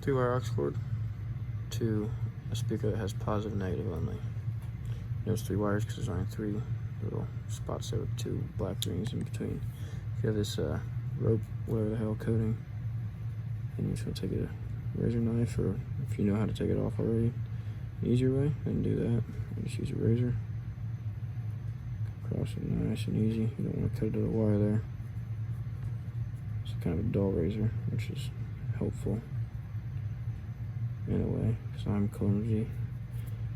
3-wire aux cord to a speaker that has positive and negative only. Notice 3 wires because there's only 3 little spots there with 2 black rings in between. If you have this rope, whatever the hell, coating, and you just want to take a razor knife, or if you know how to take it off already, an easier way, then do that. You just use a razor. Across it nice and easy. You don't want to cut it to the wire there. It's kind of a dull razor, which is helpful in a way, because I'm clumsy.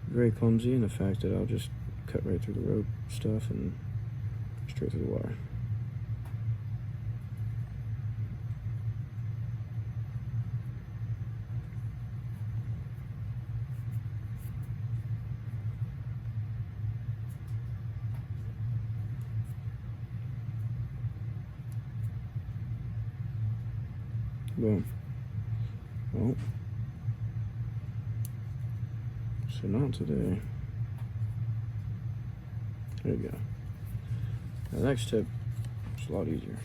Very clumsy in the fact that I'll just cut right through the rope stuff and straight through the wire. Boom. Oh. So not today. There you go. The next tip is a lot easier.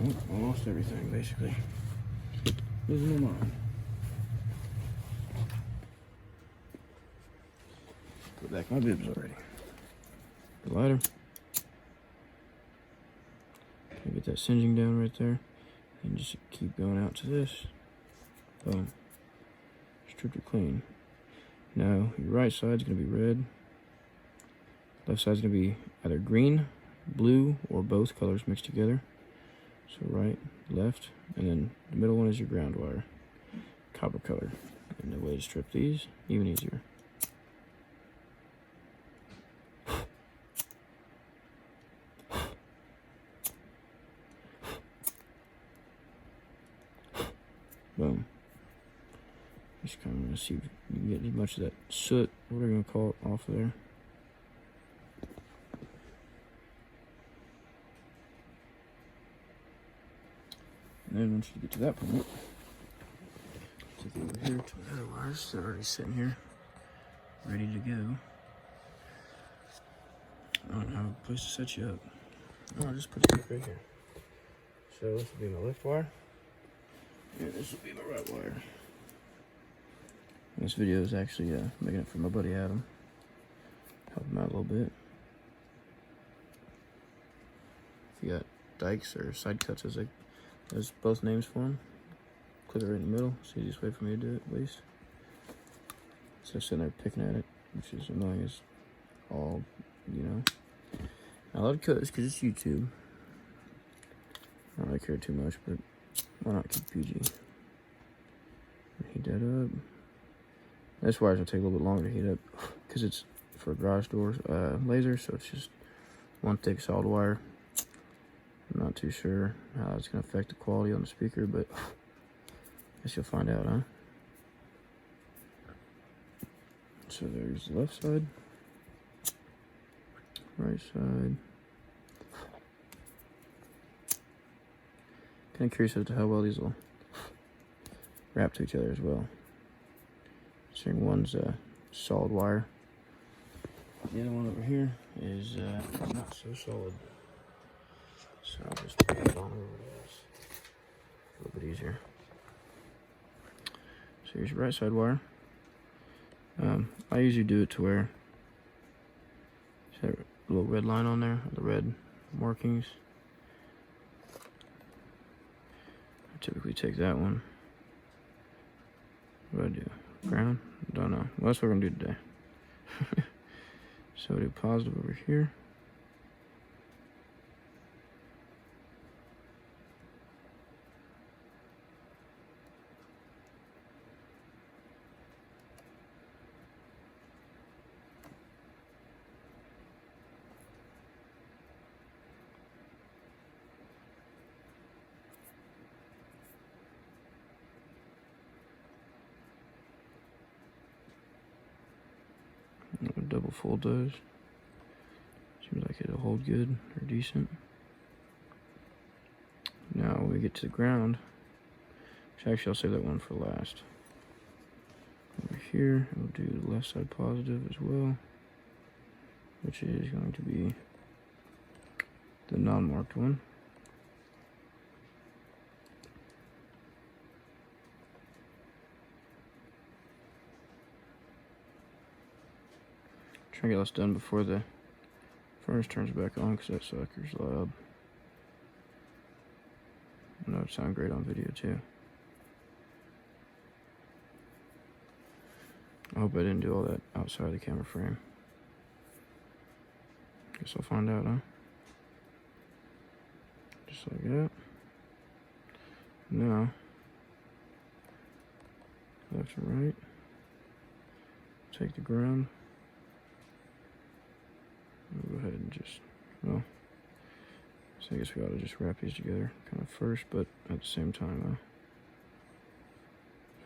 Oh, I lost everything basically. Losing my mind. Put back my bibs already. The lighter. Get that singeing down right there, and just keep going out to this. Boom. Stripped it clean. Now your right side's gonna be red. Left side's gonna be either green, blue, or both colors mixed together. So right, left, and then the middle one is your ground wire, copper color. And the way to strip these, even easier. Boom. Just kind of want to see if you can get as much of that soot, what are you going to call it, off of there. And then once you get to that point, take it over here to the other wires that are already sitting here, ready to go. I don't have a place to set you up. I'll just put it right here. So this will be my left wire. And this will be my right wire. And this video is actually making it for my buddy Adam. Help him out a little bit. If you got dikes or side cuts, as there's both names for them, click it right in the middle. It's the easiest way for me to do it, at least. So I'm sitting there picking at it, which is annoying as all, you know. I love to cut this because it's YouTube. I don't really care too much, but why not keep PG? Heat that up. This wire's gonna take a little bit longer to heat up because it's for garage doors laser, so it's just one thick solid wire. I'm not too sure how it's gonna affect the quality on the speaker, but I guess you'll find out, huh? So there's the left side, right side. Kind of curious as to how well these will wrap to each other as well. Seeing one's solid wire. The other one over here is not so solid. So I'll just put it on over this. A little bit easier. So here's your right side wire. I usually do it to where there's a little red line on there, the red markings. Typically take that one. What do I do? Ground? Don't know. Well, that's what we're gonna do today. So we do positive over here. Double fold those. Seems like it'll hold good or decent. Now when we get to the ground, which actually I'll save that one for last. Over here, we'll do the left side positive as well, which is going to be the non-marked one. Try to get this done before the furnace turns back on because that sucker's loud. I know it sounds great on video too. I hope I didn't do all that outside the camera frame. Guess I'll find out, huh? Just like that. Now, left and right. Take the ground. We'll go ahead and just, well, so I guess we ought to just wrap these together kind of first, but at the same time,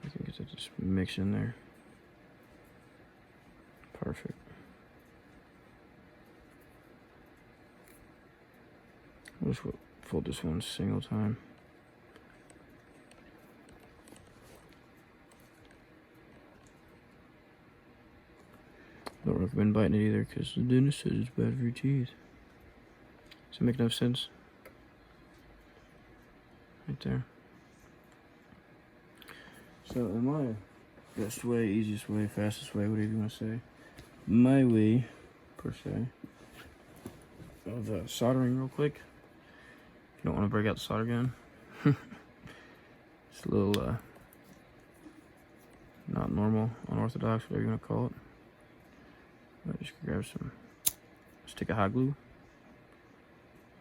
if I can get that just mix in there. Perfect. We'll just fold this one single time. Don't recommend biting it either because the dentist says it's bad for your teeth. Does it make no sense? Right there. So in my best way, easiest way, fastest way, whatever you want to say, my way, per se, of soldering real quick. You don't want to break out the solder gun. It's a little not normal, unorthodox, whatever you want to call it. But just grab some stick of hot glue,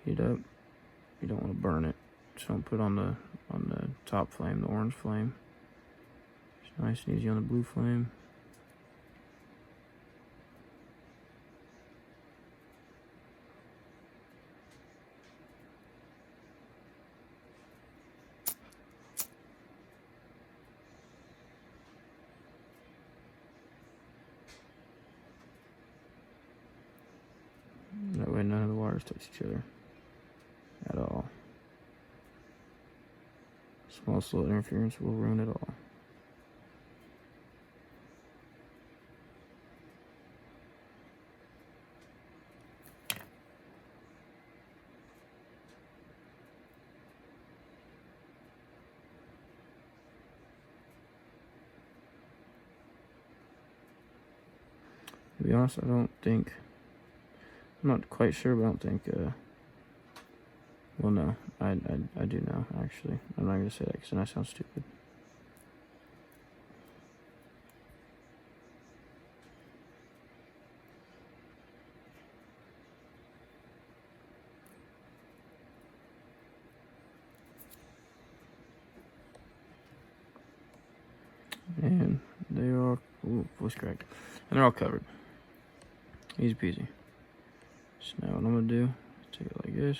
heat up. You don't want to burn it, so don't put on the top flame, the orange flame. It's nice and easy on the blue flame. That way none of the wires touch each other at all. Smallest little interference will ruin it all. To be honest, I'm not quite sure, but I don't think, well, no, I do now, actually. I'm not going to say that because then I sound stupid. And they are, ooh, voice cracked. And they're all covered. Easy peasy. So now what I'm going to do, take it like this.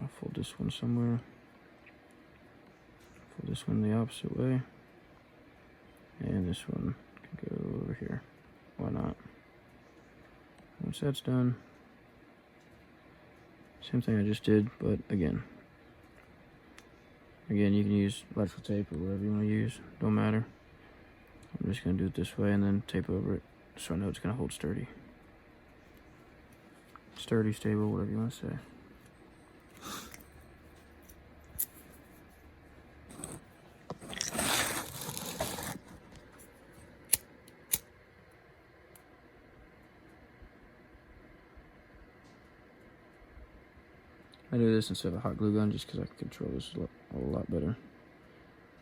I'll fold this one somewhere. Fold this one the opposite way. And this one can go over here. Why not? Once that's done, same thing I just did, but again, you can use electrical tape or whatever you want to use. Don't matter. I'm just going to do it this way and then tape over it so I know it's going to hold sturdy. Sturdy, stable, whatever you want to say. I do this instead of a hot glue gun just because I can control this a lot better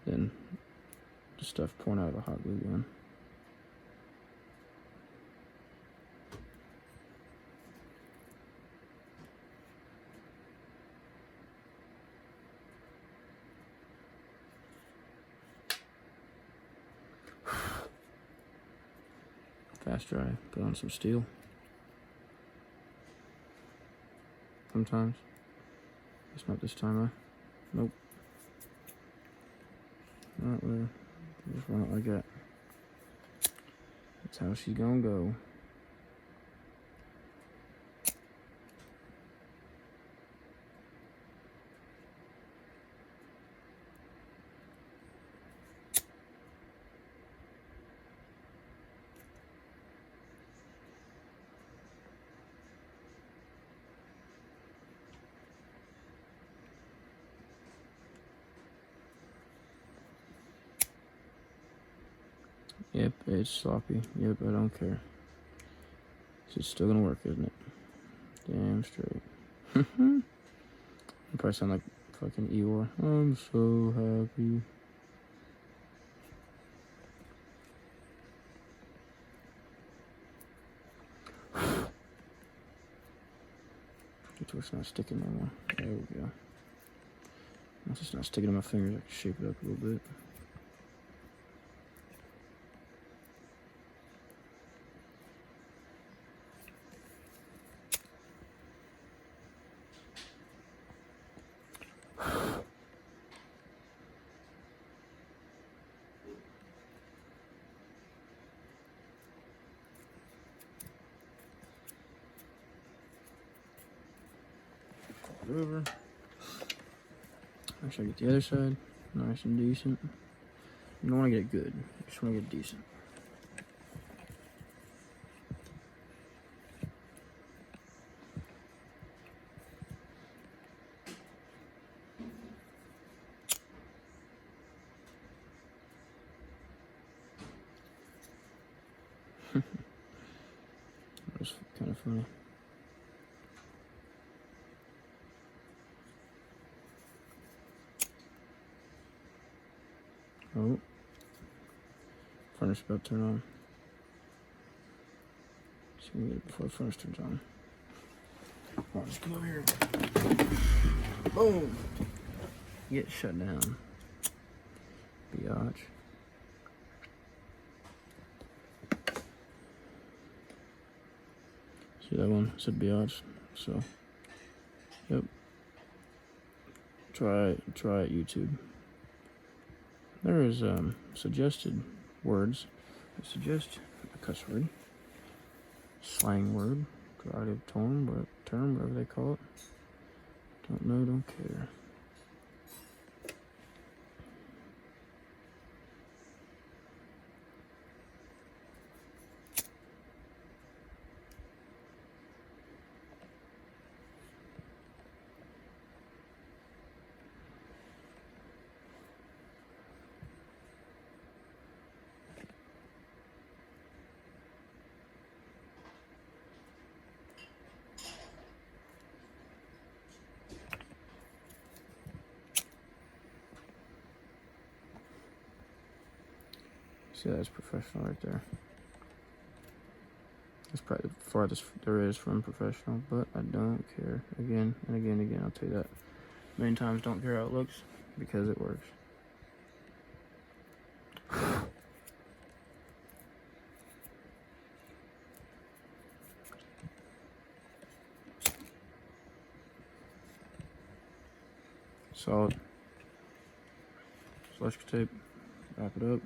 than the stuff pouring out of a hot glue gun. Fast dry, put on some steel. Sometimes. It's not this time, huh? Nope. Not really. Just run it like that. That's how she's gonna go. Yep, it's sloppy. Yep, I don't care. It's still gonna work, isn't it? Damn straight. I probably sound like fucking Eeyore. I'm so happy. It's not sticking no more. There we go. Once it's not sticking to my fingers, I can shape it up a little bit. Over. Make sure I get the other side nice and decent. You don't want to get good, you just want to get decent. That was kind of funny. Oh, furnace about to turn on. See if we can get it before the furnace turns on. Come on, just come over here. Boom! Get shut down. Biatch. See that one? It said biatch. So, yep. Try it, YouTube. There is suggested words. I suggest a cuss word, slang word, derogative term, whatever they call it. Don't know, don't care. See, that's professional right there. That's probably the farthest there is from professional, but I don't care. Again and again and again, I'll tell you that. Many times, don't care how it looks, because it works. Solid. Electrical tape, wrap it up,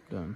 done.